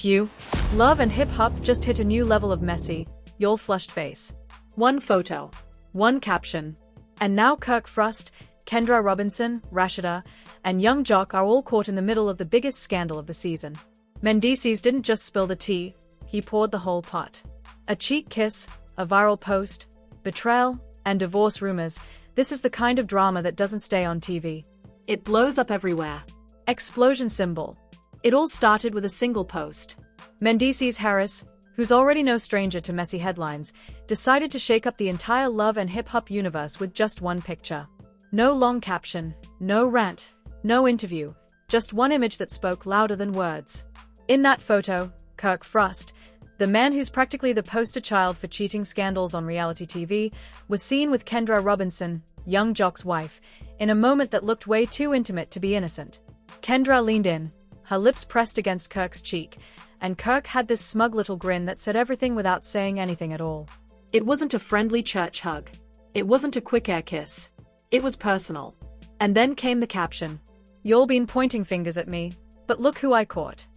Phew. Love and hip-hop just hit a new level of messy, your flushed face. One photo. One caption. And now Kirk Frost, Kendra Robinson, Rashida, and young Jock are all caught in the middle of the biggest scandal of the season. Mendeecees didn't just spill the tea, he poured the whole pot. A cheek kiss, a viral post, betrayal, and divorce rumors. This is the kind of drama that doesn't stay on TV. It blows up everywhere. Explosion symbol. It all started with a single post. Mendeecees Harris, who's already no stranger to messy headlines, decided to shake up the entire love and hip-hop universe with just one picture. No long caption, no rant, no interview, just one image that spoke louder than words. In that photo, Kirk Frost, the man who's practically the poster child for cheating scandals on reality TV, was seen with Kendra Robinson, young Jock's wife, in a moment that looked way too intimate to be innocent. Kendra leaned in, her lips pressed against Kirk's cheek, and Kirk had this smug little grin that said everything without saying anything at all. It wasn't a friendly church hug. It wasn't a quick air kiss. It was personal. And then came the caption. "You'll been pointing fingers at me, but look who I caught."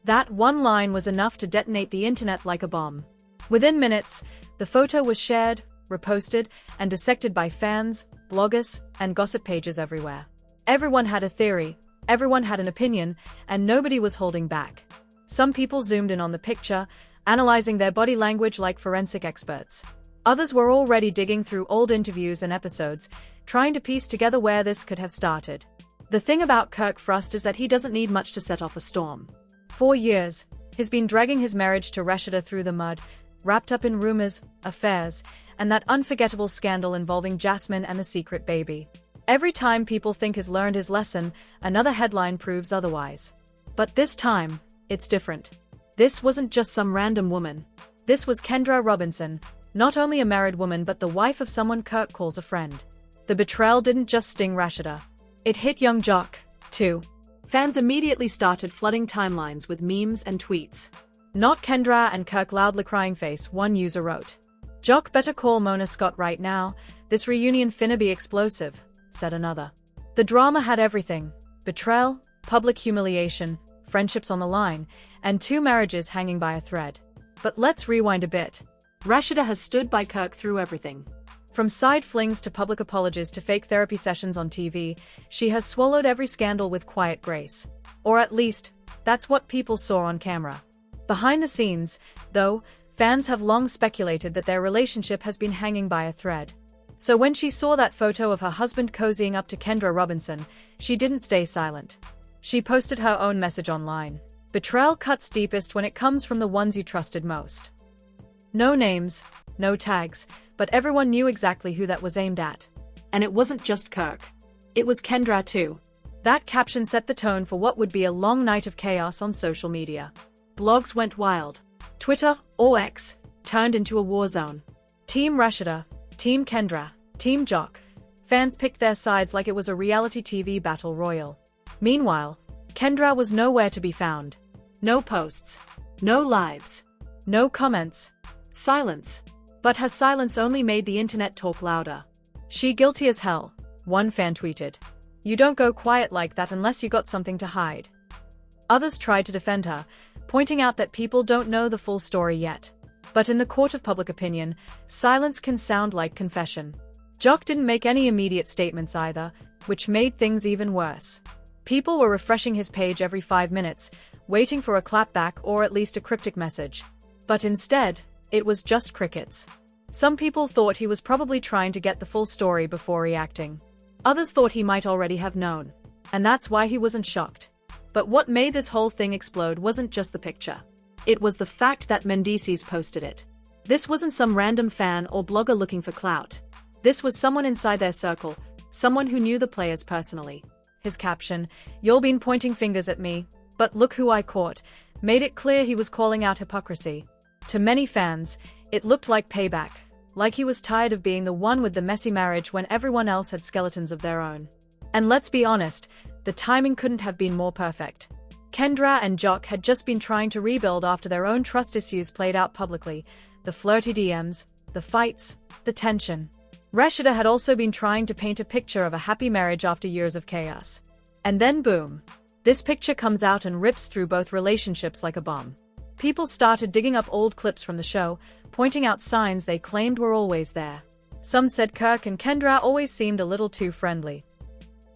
That one line was enough to detonate the internet like a bomb. Within minutes, the photo was shared, reposted, and dissected by fans, bloggers, and gossip pages everywhere. Everyone had a theory, everyone had an opinion, and nobody was holding back. Some people zoomed in on the picture, analyzing their body language like forensic experts. Others were already digging through old interviews and episodes, trying to piece together where this could have started. The thing about Kirk Frost is that he doesn't need much to set off a storm. For years, he's been dragging his marriage to Rashida through the mud, wrapped up in rumors, affairs, and that unforgettable scandal involving Jasmine and the secret baby. Every time people think he's learned his lesson, another headline proves otherwise. But this time, it's different. This wasn't just some random woman. This was Kendra Robinson, not only a married woman but the wife of someone Kirk calls a friend. The betrayal didn't just sting Rashida. It hit young Jock, too. Fans immediately started flooding timelines with memes and tweets. "Not Kendra and Kirk loudly crying face," one user wrote. "Jock better call Mona Scott right now, this reunion finna be explosive," said another. The drama had everything: betrayal, public humiliation, friendships on the line, and two marriages hanging by a thread. But let's rewind a bit. Rashida has stood by Kirk through everything. From side flings to public apologies to fake therapy sessions on TV, she has swallowed every scandal with quiet grace. Or at least, that's what people saw on camera. Behind the scenes, though, fans have long speculated that their relationship has been hanging by a thread. So when she saw that photo of her husband cozying up to Kendra Robinson, she didn't stay silent. She posted her own message online. Betrayal cuts deepest when it comes from the ones you trusted most. No names, no tags, but everyone knew exactly who that was aimed at. And it wasn't just Kirk. It was Kendra too. That caption set the tone for what would be a long night of chaos on social media. Blogs went wild. Twitter, or X, turned into a war zone. Team Rashida, Team Kendra, Team Jock. Fans picked their sides like it was a reality TV battle royal. Meanwhile, Kendra was nowhere to be found. No posts. No lives. No comments. Silence. But her silence only made the internet talk louder. "She guilty as hell," one fan tweeted. "You don't go quiet like that unless you got something to hide." Others tried to defend her, pointing out that people don't know the full story yet. But in the court of public opinion, silence can sound like confession. Jock didn't make any immediate statements either, which made things even worse. People were refreshing his page every 5 minutes, waiting for a clapback or at least a cryptic message. But instead, it was just crickets. Some people thought he was probably trying to get the full story before reacting. Others thought he might already have known. And that's why he wasn't shocked. But what made this whole thing explode wasn't just the picture. It was the fact that Mendeecees posted it. This wasn't some random fan or blogger looking for clout. This was someone inside their circle, someone who knew the players personally. His caption, "You'll been pointing fingers at me, but look who I caught," made it clear he was calling out hypocrisy. To many fans, it looked like payback, like he was tired of being the one with the messy marriage when everyone else had skeletons of their own. And let's be honest, the timing couldn't have been more perfect. Kendra and Jock had just been trying to rebuild after their own trust issues played out publicly, the flirty DMs, the fights, the tension. Rashida had also been trying to paint a picture of a happy marriage after years of chaos. And then boom. This picture comes out and rips through both relationships like a bomb. People started digging up old clips from the show, pointing out signs they claimed were always there. Some said Kirk and Kendra always seemed a little too friendly.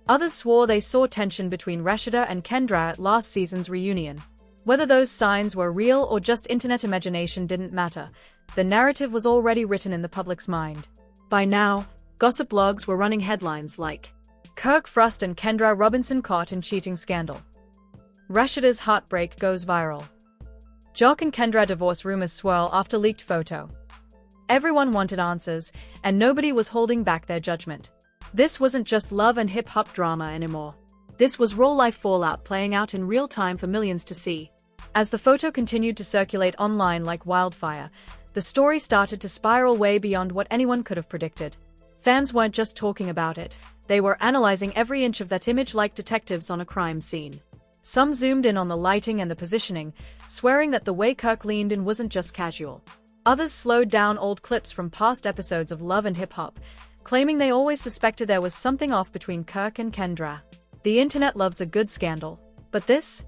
Others swore they saw tension between Rashida and Kendra at last season's reunion. Whether those signs were real or just internet imagination didn't matter. The narrative was already written in the public's mind. By now, gossip blogs were running headlines like, Kirk Frost and Kendra Robinson caught in cheating scandal. Rashida's heartbreak goes viral. Jock and Kendra divorce rumors swirl after leaked photo. Everyone wanted answers, and nobody was holding back their judgment. This wasn't just love and hip-hop drama anymore. This was real-life fallout playing out in real time for millions to see. As the photo continued to circulate online like wildfire, the story started to spiral way beyond what anyone could have predicted. Fans weren't just talking about it, they were analyzing every inch of that image like detectives on a crime scene. Some zoomed in on the lighting and the positioning, swearing that the way Kirk leaned in wasn't just casual. Others slowed down old clips from past episodes of Love and Hip Hop, claiming they always suspected there was something off between Kirk and Kendra. The internet loves a good scandal, but this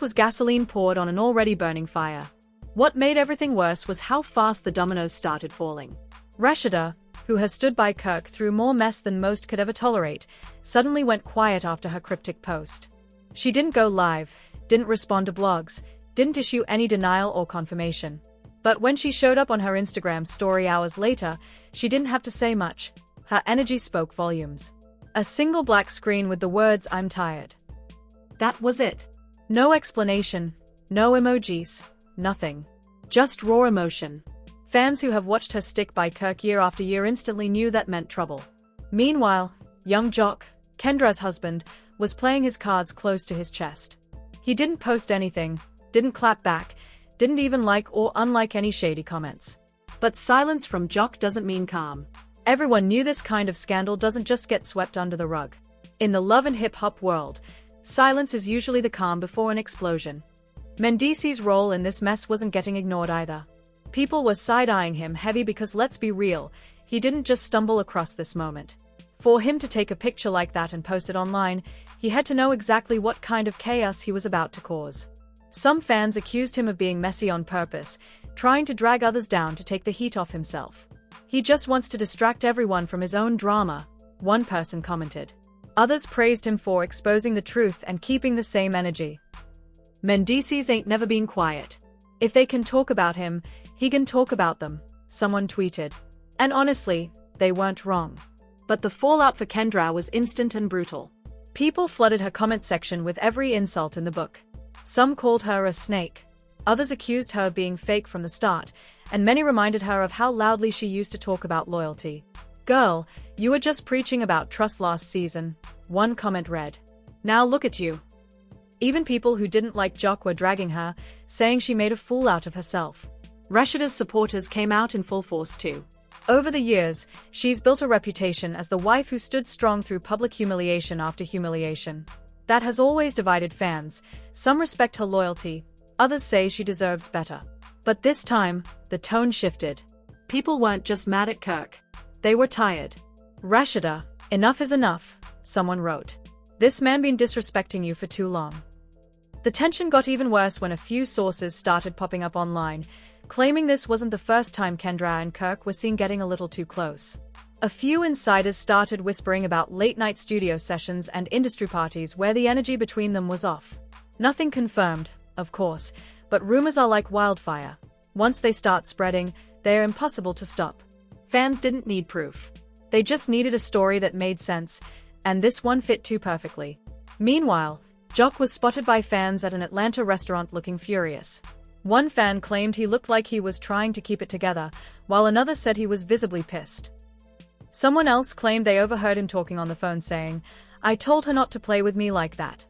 was gasoline poured on an already burning fire. What made everything worse was how fast the dominoes started falling. Rashida, who has stood by Kirk through more mess than most could ever tolerate, suddenly went quiet after her cryptic post. She didn't go live, didn't respond to blogs, didn't issue any denial or confirmation. But when she showed up on her Instagram story hours later, she didn't have to say much. Her energy spoke volumes. A single black screen with the words, "I'm tired." That was it. No explanation, no emojis, nothing. Just raw emotion. Fans who have watched her stick by Kirk year after year instantly knew that meant trouble. Meanwhile, young Jock, Kendra's husband, was playing his cards close to his chest. He didn't post anything, didn't clap back, didn't even like or unlike any shady comments. But silence from Jock doesn't mean calm. Everyone knew this kind of scandal doesn't just get swept under the rug. In the love and hip-hop world, silence is usually the calm before an explosion. Mendeecees' role in this mess wasn't getting ignored either. People were side-eyeing him heavy because let's be real, he didn't just stumble across this moment. For him to take a picture like that and post it online, he had to know exactly what kind of chaos he was about to cause. Some fans accused him of being messy on purpose, trying to drag others down to take the heat off himself. He just wants to distract everyone from his own drama, one person commented. Others praised him for exposing the truth and keeping the same energy. Mendeecees ain't never been quiet. If they can talk about him, he can talk about them, someone tweeted. And honestly, they weren't wrong. But the fallout for Kendra was instant and brutal. People flooded her comment section with every insult in the book. Some called her a snake. Others accused her of being fake from the start, and many reminded her of how loudly she used to talk about loyalty. "Girl, you were just preaching about trust last season," one comment read. "Now look at you." Even people who didn't like Jock were dragging her, saying she made a fool out of herself. Rashida's supporters came out in full force too. Over the years, she's built a reputation as the wife who stood strong through public humiliation after humiliation. That has always divided fans. Some respect her loyalty, others say she deserves better. But this time, the tone shifted. People weren't just mad at Kirk. They were tired. "Rashida, enough is enough," someone wrote. "This man been disrespecting you for too long." The tension got even worse when a few sources started popping up online, claiming this wasn't the first time Kendra and Kirk were seen getting a little too close. A few insiders started whispering about late-night studio sessions and industry parties where the energy between them was off. Nothing confirmed, of course, but rumors are like wildfire. Once they start spreading, they are impossible to stop. Fans didn't need proof. They just needed a story that made sense, and this one fit too perfectly. Meanwhile, Jock was spotted by fans at an Atlanta restaurant looking furious. One fan claimed he looked like he was trying to keep it together, while another said he was visibly pissed. Someone else claimed they overheard him talking on the phone saying, "I told her not to play with me like that."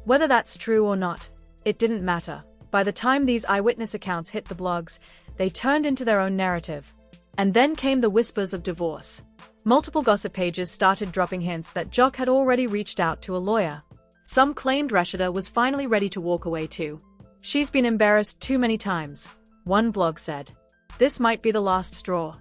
Whether that's true or not, it didn't matter. By the time these eyewitness accounts hit the blogs, they turned into their own narrative. And then came the whispers of divorce. Multiple gossip pages started dropping hints that Jock had already reached out to a lawyer. Some claimed Rashida was finally ready to walk away too. "She's been embarrassed too many times," one blog said. This might be the last straw.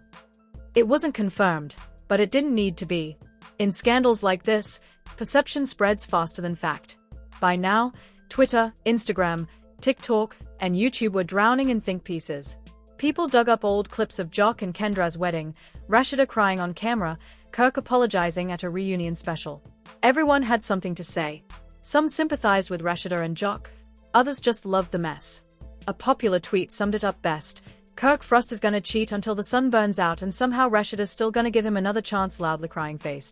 It wasn't confirmed, but it didn't need to be. In scandals like this, perception spreads faster than fact. By now, Twitter, Instagram, TikTok, and YouTube were drowning in think pieces. People dug up old clips of Jock and Kendra's wedding, Rashida crying on camera, Kirk apologizing at a reunion special. Everyone had something to say. Some sympathized with Rashida and Jock, others just loved the mess. A popular tweet summed it up best: Kirk Frost is gonna cheat until the sun burns out, and somehow Rashida's still gonna give him another chance, loudly crying face.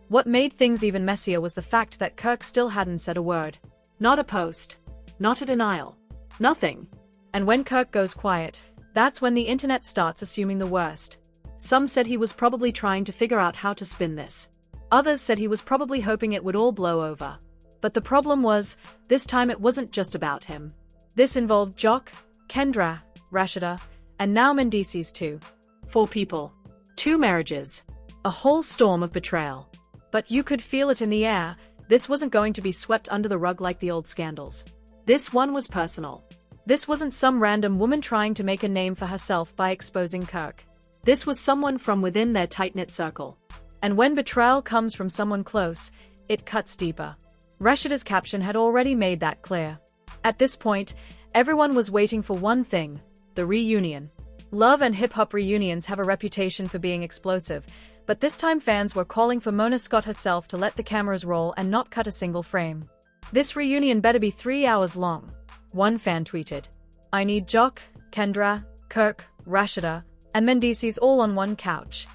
What made things even messier was the fact that Kirk still hadn't said a word. Not a post. Not a denial. Nothing. And when Kirk goes quiet, that's when the internet starts assuming the worst. Some said he was probably trying to figure out how to spin this. Others said he was probably hoping it would all blow over. But the problem was, this time it wasn't just about him. This involved Jock, Kendra, Rashida, and now Mendeecees too. 4 people. 2 marriages. A whole storm of betrayal. But you could feel it in the air. This wasn't going to be swept under the rug like the old scandals. This one was personal. This wasn't some random woman trying to make a name for herself by exposing Kirk. This was someone from within their tight-knit circle. And when betrayal comes from someone close, it cuts deeper. Rashida's caption had already made that clear. At this point, everyone was waiting for one thing: the reunion. Love and hip-hop reunions have a reputation for being explosive, but this time fans were calling for Mona Scott herself to let the cameras roll and not cut a single frame. This reunion better be 3 hours long. One fan tweeted, "I need Jock, Kendra, Kirk, Rashida, and Mendeecees all on one couch."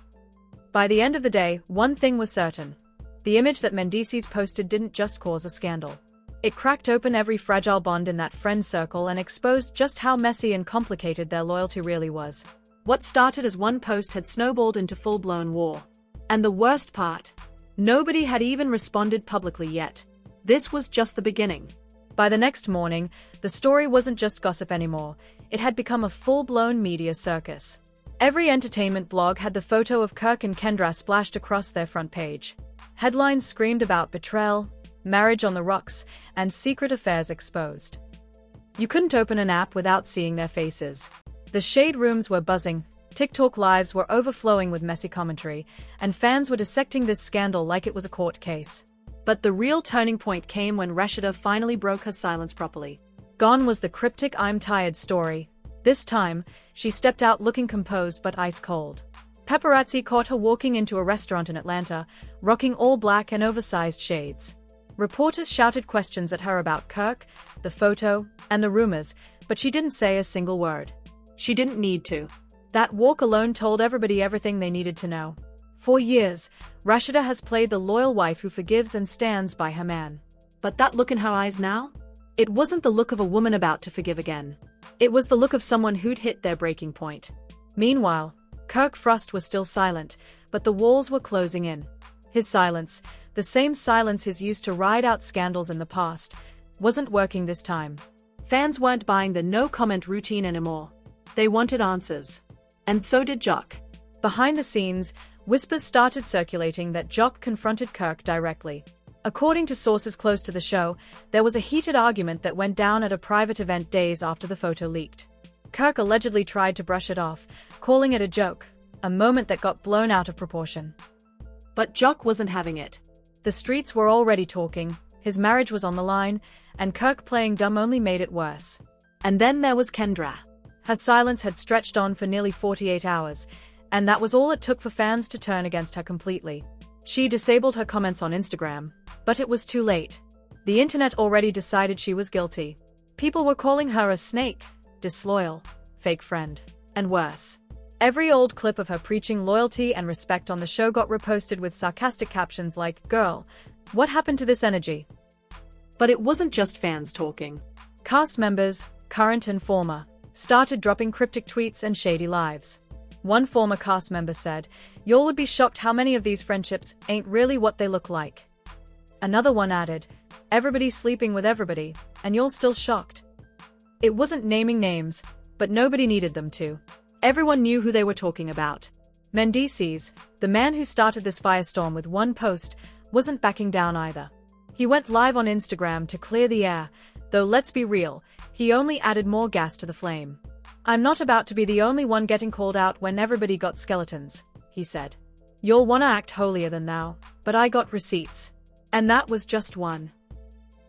By the end of the day, one thing was certain. The image that Mendeecees posted didn't just cause a scandal. It cracked open every fragile bond in that friend circle and exposed just how messy and complicated their loyalty really was. What started as one post had snowballed into full-blown war. And the worst part? Nobody had even responded publicly yet. This was just the beginning. By the next morning, the story wasn't just gossip anymore. It had become a full-blown media circus. Every entertainment blog had the photo of Kirk and Kendra splashed across their front page. Headlines screamed about betrayal, marriage on the rocks, and secret affairs exposed. You couldn't open an app without seeing their faces. The shade rooms were buzzing, TikTok lives were overflowing with messy commentary, and fans were dissecting this scandal like it was a court case. But the real turning point came when Rashida finally broke her silence properly. Gone was the cryptic "I'm tired" story. This time, she stepped out looking composed but ice-cold. Paparazzi caught her walking into a restaurant in Atlanta, rocking all black and oversized shades. Reporters shouted questions at her about Kirk, the photo, and the rumors, but she didn't say a single word. She didn't need to. That walk alone told everybody everything they needed to know. For years, Rashida has played the loyal wife who forgives and stands by her man. But that look in her eyes now? It wasn't the look of a woman about to forgive again. It was the look of someone who'd hit their breaking point. Meanwhile, Kirk Frost was still silent, but the walls were closing in. His silence, the same silence he's used to ride out scandals in the past, wasn't working this time. Fans weren't buying the no-comment routine anymore. They wanted answers. And so did Jock. Behind the scenes, whispers started circulating that Jock confronted Kirk directly. According to sources close to the show, there was a heated argument that went down at a private event days after the photo leaked. Kirk allegedly tried to brush it off, calling it a joke, a moment that got blown out of proportion. But Jock wasn't having it. The streets were already talking, his marriage was on the line, and Kirk playing dumb only made it worse. And then there was Kendra. Her silence had stretched on for nearly 48 hours, and that was all it took for fans to turn against her completely. She disabled her comments on Instagram, but it was too late. The internet already decided she was guilty. People were calling her a snake, disloyal, fake friend, and worse. Every old clip of her preaching loyalty and respect on the show got reposted with sarcastic captions like, "Girl, what happened to this energy?" But it wasn't just fans talking. Cast members, current and former, started dropping cryptic tweets and shady lives. One former cast member said, "Y'all would be shocked how many of these friendships ain't really what they look like." Another one added, "Everybody's sleeping with everybody, and you're still shocked." It wasn't naming names, but nobody needed them to. Everyone knew who they were talking about. Mendeecees, the man who started this firestorm with one post, wasn't backing down either. He went live on Instagram to clear the air, though let's be real, he only added more gas to the flame. "I'm not about to be the only one getting called out when everybody got skeletons," he said. "You'll wanna act holier than thou, but I got receipts." And that was just one.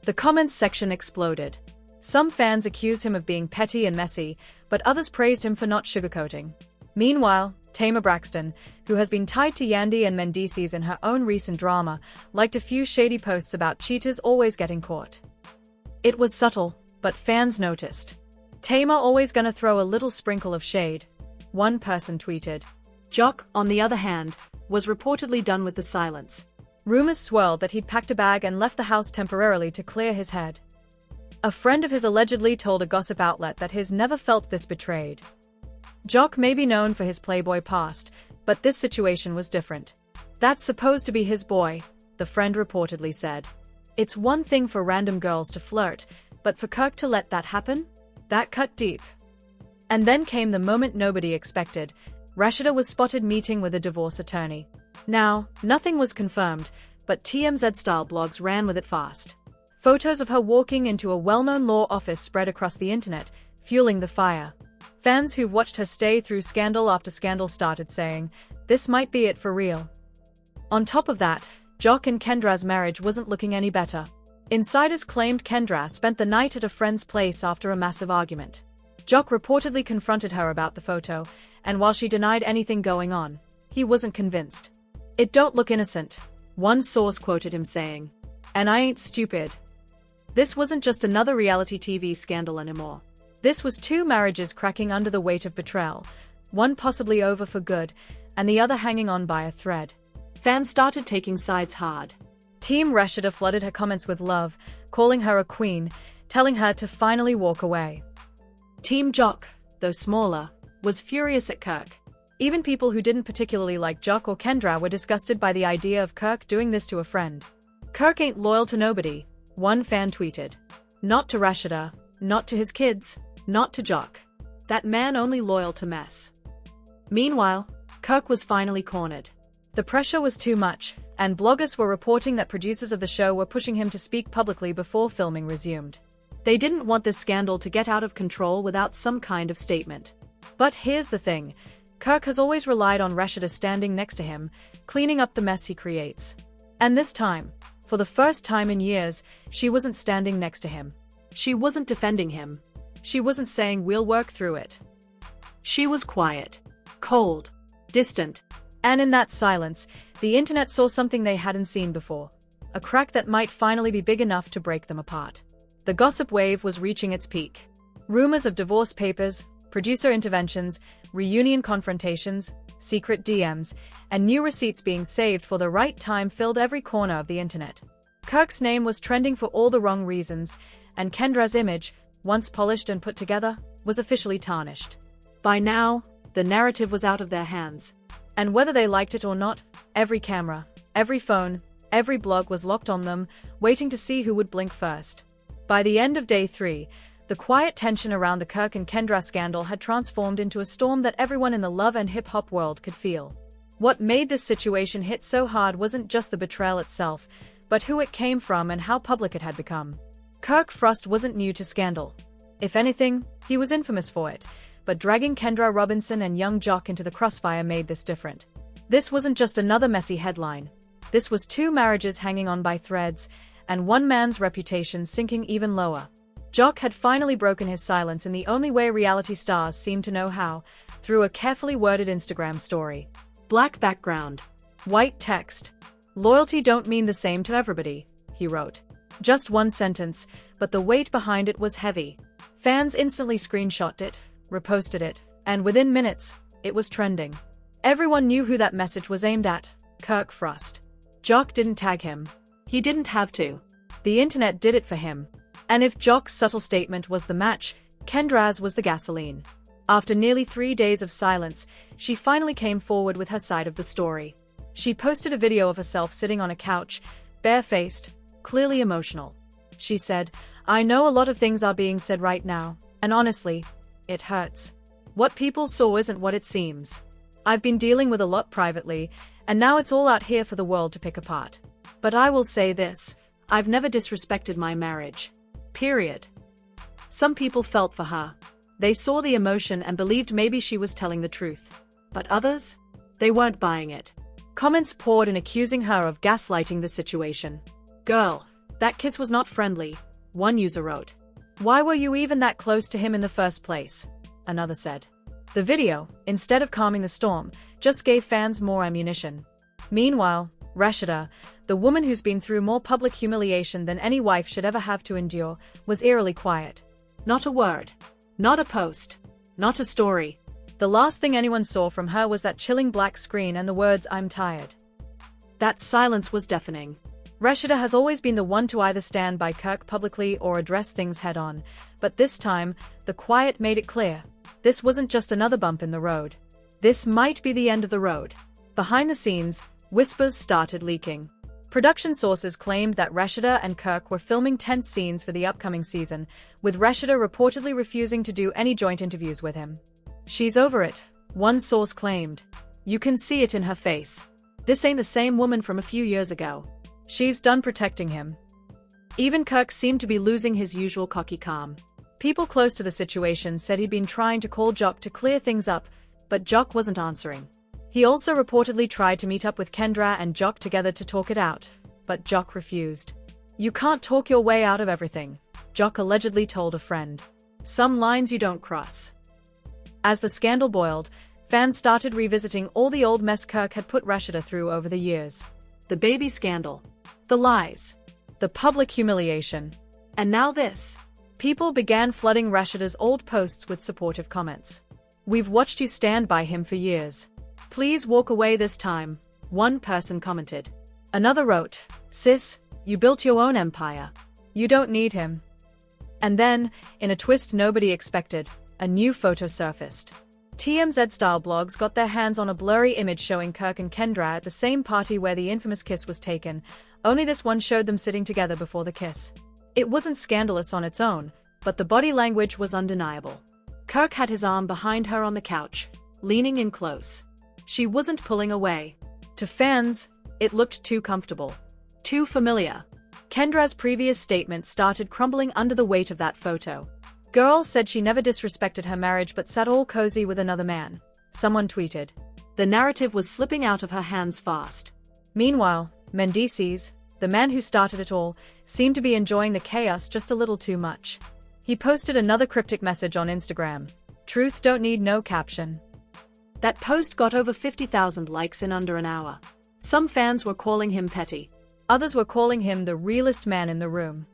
The comments section exploded. Some fans accused him of being petty and messy, but others praised him for not sugarcoating. Meanwhile, Tamar Braxton, who has been tied to Yandy and Mendeecees in her own recent drama, liked a few shady posts about cheaters always getting caught. It was subtle, but fans noticed. Tamar always gonna throw a little sprinkle of shade, one person tweeted. Jock, on the other hand, was reportedly done with the silence. Rumors swirled that he'd packed a bag and left the house temporarily to clear his head. A friend of his allegedly told a gossip outlet that his never felt this betrayed. Jock may be known for his playboy past, but this situation was different. That's supposed to be his boy, the friend reportedly said. It's one thing for random girls to flirt, but for Kirk to let that happen? That cut deep. And then came the moment nobody expected. Rashida was spotted meeting with a divorce attorney. Now, nothing was confirmed, but TMZ-style blogs ran with it fast. Photos of her walking into a well-known law office spread across the internet, fueling the fire. Fans who've watched her stay through scandal after scandal started saying, this might be it for real. On top of that, Jock and Kendra's marriage wasn't looking any better. Insiders claimed Kendra spent the night at a friend's place after a massive argument. Jock reportedly confronted her about the photo, and while she denied anything going on, he wasn't convinced. It don't look innocent, one source quoted him saying. And I ain't stupid. This wasn't just another reality TV scandal anymore. This was two marriages cracking under the weight of betrayal, one possibly over for good, and the other hanging on by a thread. Fans started taking sides hard. Team Rashida flooded her comments with love, calling her a queen, telling her to finally walk away. Team Jock, though smaller, was furious at Kirk. Even people who didn't particularly like Jock or Kendra were disgusted by the idea of Kirk doing this to a friend. Kirk ain't loyal to nobody, one fan tweeted. Not to Rashida, not to his kids, not to Jock. That man only loyal to mess. Meanwhile, Kirk was finally cornered. The pressure was too much, and bloggers were reporting that producers of the show were pushing him to speak publicly before filming resumed. They didn't want this scandal to get out of control without some kind of statement. But here's the thing, Kirk has always relied on Rashida standing next to him, cleaning up the mess he creates. And this time, for the first time in years, she wasn't standing next to him. She wasn't defending him. She wasn't saying we'll work through it. She was quiet, cold, distant. And in that silence, the internet saw something they hadn't seen before. A crack that might finally be big enough to break them apart. The gossip wave was reaching its peak. Rumors of divorce papers, producer interventions, reunion confrontations, secret DMs, and new receipts being saved for the right time filled every corner of the internet. Kirk's name was trending for all the wrong reasons, and Kendra's image, once polished and put together, was officially tarnished. By now, the narrative was out of their hands. And whether they liked it or not, every camera, every phone, every blog was locked on them, waiting to see who would blink first. By the end of day 3, the quiet tension around the Kirk and Kendra scandal had transformed into a storm that everyone in the love and hip-hop world could feel. What made this situation hit so hard wasn't just the betrayal itself, but who it came from and how public it had become. Kirk Frost wasn't new to scandal. If anything, he was infamous for it, but dragging Kendra Robinson and young Jock into the crossfire made this different. This wasn't just another messy headline. This was two marriages hanging on by threads, and one man's reputation sinking even lower. Jock had finally broken his silence in the only way reality stars seem to know how, through a carefully worded Instagram story. Black background. White text. Loyalty don't mean the same to everybody, he wrote. Just one sentence, but the weight behind it was heavy. Fans instantly screenshotted it, reposted it, and within minutes, it was trending. Everyone knew who that message was aimed at, Kirk Frost. Jock didn't tag him. He didn't have to. The internet did it for him. And if Jock's subtle statement was the match, Kendra's was the gasoline. After nearly 3 days of silence, she finally came forward with her side of the story. She posted a video of herself sitting on a couch, barefaced, clearly emotional. She said, "I know a lot of things are being said right now, and honestly, it hurts. What people saw isn't what it seems. I've been dealing with a lot privately, and now it's all out here for the world to pick apart. But I will say this, I've never disrespected my marriage. Period." Some people felt for her. They saw the emotion and believed maybe she was telling the truth. But others? They weren't buying it. Comments poured in accusing her of gaslighting the situation. "Girl, That kiss was not friendly, one user wrote. Why were you even that close to him in the first place? Another said. The video, instead of calming the storm, just gave fans more ammunition. Meanwhile, Rashida, the woman who's been through more public humiliation than any wife should ever have to endure, was eerily quiet. Not a word. Not a post. Not a story. The last thing anyone saw from her was that chilling black screen and the words, "I'm tired." That silence was deafening. Rashida has always been the one to either stand by Kirk publicly or address things head-on, but this time, the quiet made it clear. This wasn't just another bump in the road. This might be the end of the road. Behind the scenes, whispers started leaking. Production sources claimed that Rashida and Kirk were filming tense scenes for the upcoming season, with Rashida reportedly refusing to do any joint interviews with him. She's over it, one source claimed. You can see it in her face. This ain't the same woman from a few years ago. She's done protecting him. Even Kirk seemed to be losing his usual cocky calm. People close to the situation said he'd been trying to call Jock to clear things up, but Jock wasn't answering. He also reportedly tried to meet up with Kendra and Jock together to talk it out, but Jock refused. You can't talk your way out of everything, Jock allegedly told a friend. Some lines you don't cross. As the scandal boiled, fans started revisiting all the old mess Kirk had put Rashida through over the years. The baby scandal. The lies. The public humiliation. And now this. People began flooding Rashida's old posts with supportive comments. We've watched you stand by him for years. Please walk away this time, one person commented. Another wrote, Sis, you built your own empire. You don't need him. And then, in a twist nobody expected, a new photo surfaced. TMZ-style blogs got their hands on a blurry image showing Kirk and Kendra at the same party where the infamous kiss was taken, only this one showed them sitting together before the kiss. It wasn't scandalous on its own, but the body language was undeniable. Kirk had his arm behind her on the couch, leaning in close. She wasn't pulling away. To fans, it looked too comfortable. Too familiar. Kendra's previous statement started crumbling under the weight of that photo. Girl said she never disrespected her marriage but sat all cozy with another man. Someone tweeted. The narrative was slipping out of her hands fast. Meanwhile, Mendeecees, the man who started it all, seemed to be enjoying the chaos just a little too much. He posted another cryptic message on Instagram. Truth don't need no caption. That post got over 50,000 likes in under an hour. Some fans were calling him petty. Others were calling him the realest man in the room.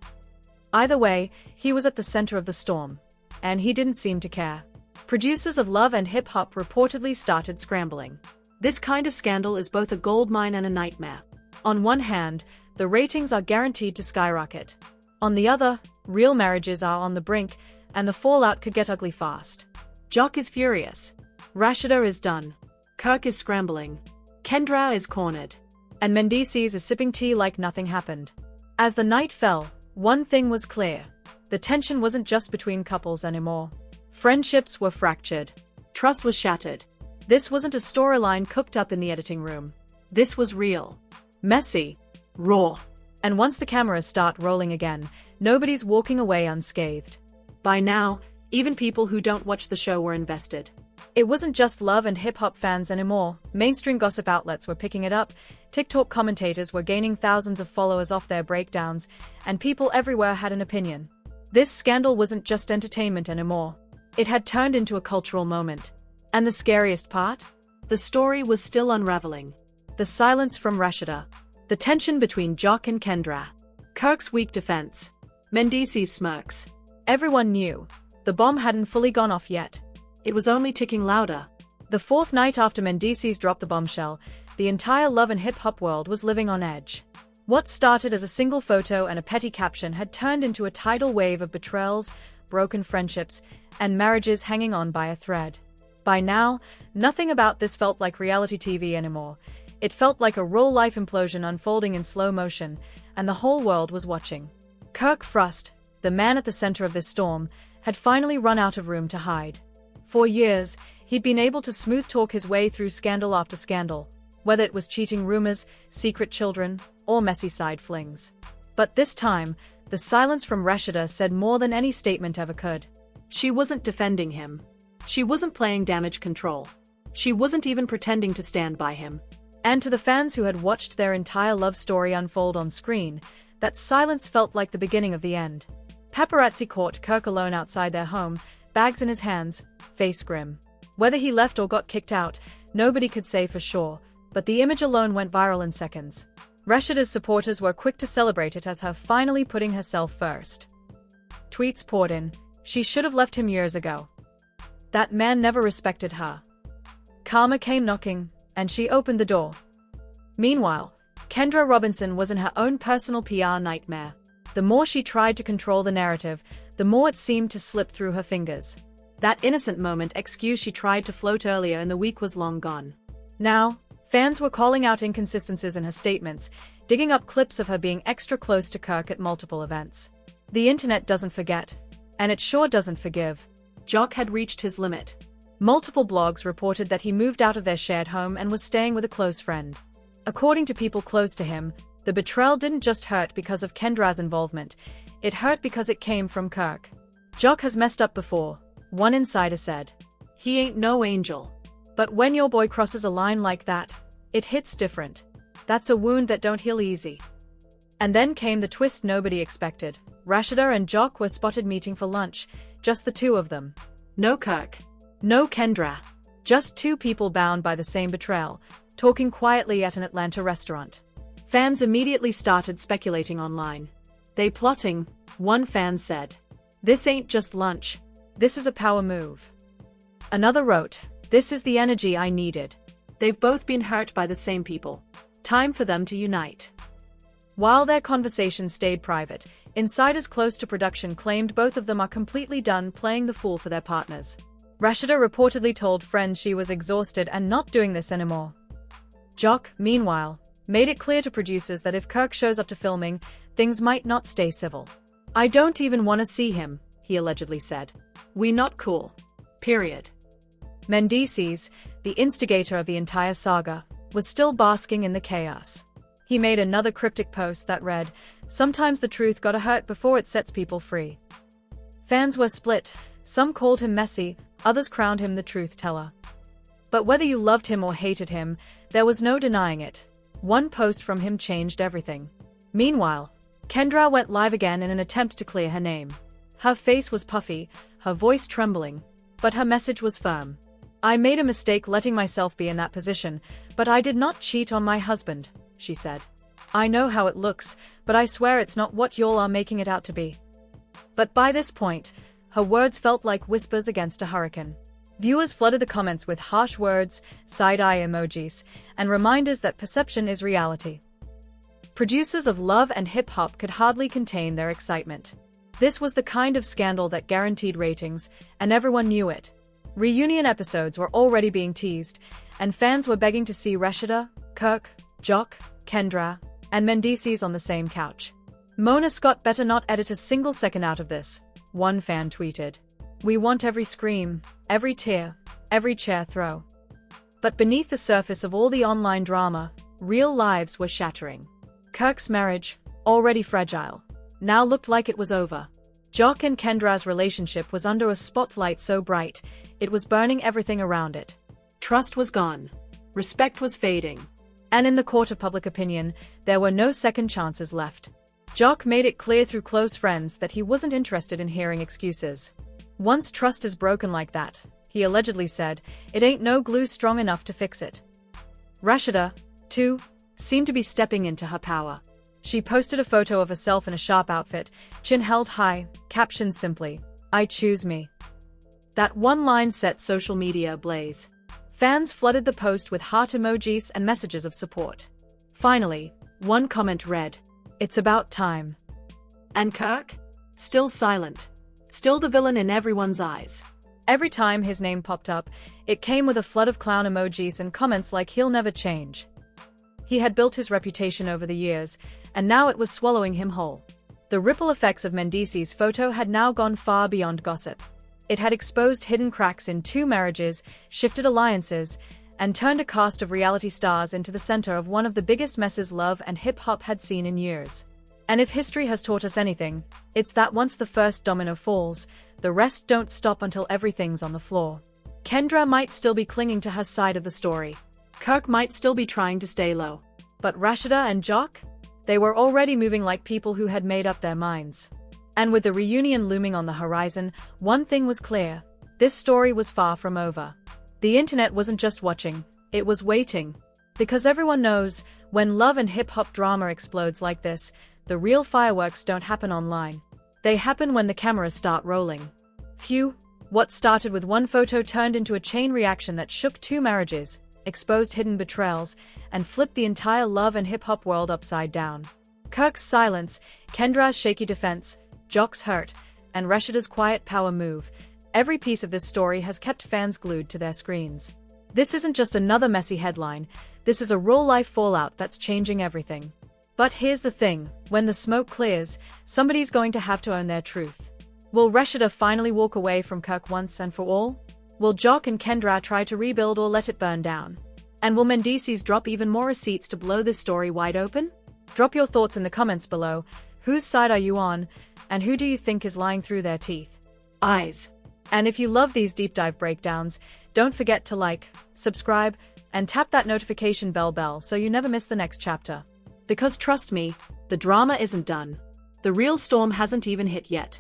Either way, he was at the center of the storm. And he didn't seem to care. Producers of Love and Hip Hop reportedly started scrambling. This kind of scandal is both a goldmine and a nightmare. On one hand, the ratings are guaranteed to skyrocket. On the other, real marriages are on the brink, and the fallout could get ugly fast. Jock is furious. Rashida is done. Kirk is scrambling. Kendra is cornered. And Mendeecees is sipping tea like nothing happened. As the night fell, one thing was clear. The tension wasn't just between couples anymore. Friendships were fractured. Trust was shattered. This wasn't a storyline cooked up in the editing room. This was real. Messy. Raw. And once the cameras start rolling again, nobody's walking away unscathed. By now, even people who don't watch the show were invested. It wasn't just Love and Hip Hop fans anymore. Mainstream gossip outlets were picking it up, TikTok commentators were gaining thousands of followers off their breakdowns, and people everywhere had an opinion. This scandal wasn't just entertainment anymore. It had turned into a cultural moment. And the scariest part? The story was still unraveling. The silence from Rashida. The tension between Jock and Kendra. Kirk's weak defense. Mendeecees' smirks. Everyone knew. The bomb hadn't fully gone off yet. It was only ticking louder. The fourth night after Mendeecees dropped the bombshell, the entire Love and Hip Hop world was living on edge. What started as a single photo and a petty caption had turned into a tidal wave of betrayals, broken friendships, and marriages hanging on by a thread. By now, nothing about this felt like reality TV anymore. It felt like a real-life implosion unfolding in slow motion, and the whole world was watching. Kirk Frost, the man at the center of this storm, had finally run out of room to hide. For years, he'd been able to smooth-talk his way through scandal after scandal, whether it was cheating rumors, secret children, or messy side flings. But this time, the silence from Rashida said more than any statement ever could. She wasn't defending him. She wasn't playing damage control. She wasn't even pretending to stand by him. And to the fans who had watched their entire love story unfold on screen, That silence felt like the beginning of the end. Paparazzi caught Kirk alone outside their home, bags in his hands, face grim. Whether he left or got kicked out, nobody could say for sure, but the image alone went viral in seconds. Rashida's supporters were quick to celebrate it as her finally putting herself first. Tweets poured in, "She should have left him years ago. That man never respected her." Karma came knocking, and she opened the door. Meanwhile, Kendra Robinson was in her own personal PR nightmare. The more she tried to control the narrative, the more it seemed to slip through her fingers. That innocent moment excuse she tried to float earlier in the week was long gone. Now, fans were calling out inconsistencies in her statements, digging up clips of her being extra close to Kirk at multiple events. The internet doesn't forget, and it sure doesn't forgive. Jock had reached his limit. Multiple blogs reported that he moved out of their shared home and was staying with a close friend. According to people close to him, the betrayal didn't just hurt because of Kendra's involvement, it hurt because it came from Kirk. "Jock has messed up before," one insider said. "He ain't no angel. But when your boy crosses a line like that, it hits different. That's a wound that don't heal easy." And then came the twist nobody expected. Rashida and Jock were spotted meeting for lunch, just the two of them. No Kirk. No Kendra. Just two people bound by the same betrayal, talking quietly at an Atlanta restaurant. Fans immediately started speculating online. "They plotting," one fan said. "This ain't just lunch. This is a power move." Another wrote, "This is the energy I needed. They've both been hurt by the same people. Time for them to unite." While their conversation stayed private, insiders close to production claimed both of them are completely done playing the fool for their partners. Rashida reportedly told friends she was exhausted and not doing this anymore. Jock, meanwhile, made it clear to producers that if Kirk shows up to filming, things might not stay civil. "I don't even want to see him," he allegedly said. "We not cool. Period." Mendeecees, the instigator of the entire saga, was still basking in the chaos. He made another cryptic post that read, "Sometimes the truth gotta hurt before it sets people free." Fans were split, some called him messy, others crowned him the truth teller. But whether you loved him or hated him, there was no denying it. One post from him changed everything. Meanwhile, Kendra went live again in an attempt to clear her name. Her face was puffy, her voice trembling, but her message was firm. "I made a mistake letting myself be in that position, but I did not cheat on my husband," she said. "I know how it looks, but I swear it's not what y'all are making it out to be." But by this point, her words felt like whispers against a hurricane. Viewers flooded the comments with harsh words, side-eye emojis, and reminders that perception is reality. Producers of Love and Hip Hop could hardly contain their excitement. This was the kind of scandal that guaranteed ratings, and everyone knew it. Reunion episodes were already being teased, and fans were begging to see Rashida, Kirk, Jock, Kendra, and Mendeecees on the same couch. "Mona Scott better not edit a single second out of this," one fan tweeted. "We want every scream, every tear, every chair throw." But beneath the surface of all the online drama, real lives were shattering. Kirk's marriage, already fragile, now looked like it was over. Jock and Kendra's relationship was under a spotlight so bright, it was burning everything around it. Trust was gone. Respect was fading. And in the court of public opinion, there were no second chances left. Jock made it clear through close friends that he wasn't interested in hearing excuses. "Once trust is broken like that," he allegedly said, "it ain't no glue strong enough to fix it." Rashida, too, seemed to be stepping into her power. She posted a photo of herself in a sharp outfit, chin held high, captioned simply, "I choose me." That one line set social media ablaze. Fans flooded the post with heart emojis and messages of support. Finally, one comment read, "It's about time." And Kirk? Still silent. Still the villain in everyone's eyes. Every time his name popped up, it came with a flood of clown emojis and comments like he'll never change. He had built his reputation over the years, and now it was swallowing him whole. The ripple effects of Mendeecees' photo had now gone far beyond gossip. It had exposed hidden cracks in 2 marriages, shifted alliances, and turned a cast of reality stars into the center of one of the biggest messes Love and Hip Hop had seen in years. And if history has taught us anything, it's that once the first domino falls, the rest don't stop until everything's on the floor. Kendra might still be clinging to her side of the story. Kirk might still be trying to stay low. But Rashida and Jock? They were already moving like people who had made up their minds. And with the reunion looming on the horizon, one thing was clear. This story was far from over. The internet wasn't just watching, it was waiting. Because everyone knows, when love and hip-hop drama explodes like this, the real fireworks don't happen online. They happen when the cameras start rolling. Phew, what started with one photo turned into a chain reaction that shook 2 marriages, exposed hidden betrayals, and flipped the entire love and hip-hop world upside down. Kirk's silence, Kendra's shaky defense, Jock's hurt, and Rashida's quiet power move. Every piece of this story has kept fans glued to their screens. This isn't just another messy headline, this is a real-life fallout that's changing everything. But here's the thing, when the smoke clears, somebody's going to have to own their truth. Will Rashida finally walk away from Kirk once and for all? Will Jock and Kendra try to rebuild or let it burn down? And will Mendeecees drop even more receipts to blow this story wide open? Drop your thoughts in the comments below. Whose side are you on, and who do you think is lying through their teeth? Eyes. And if you love these deep dive breakdowns, don't forget to like, subscribe, and tap that notification bell so you never miss the next chapter. Because trust me, the drama isn't done. The real storm hasn't even hit yet.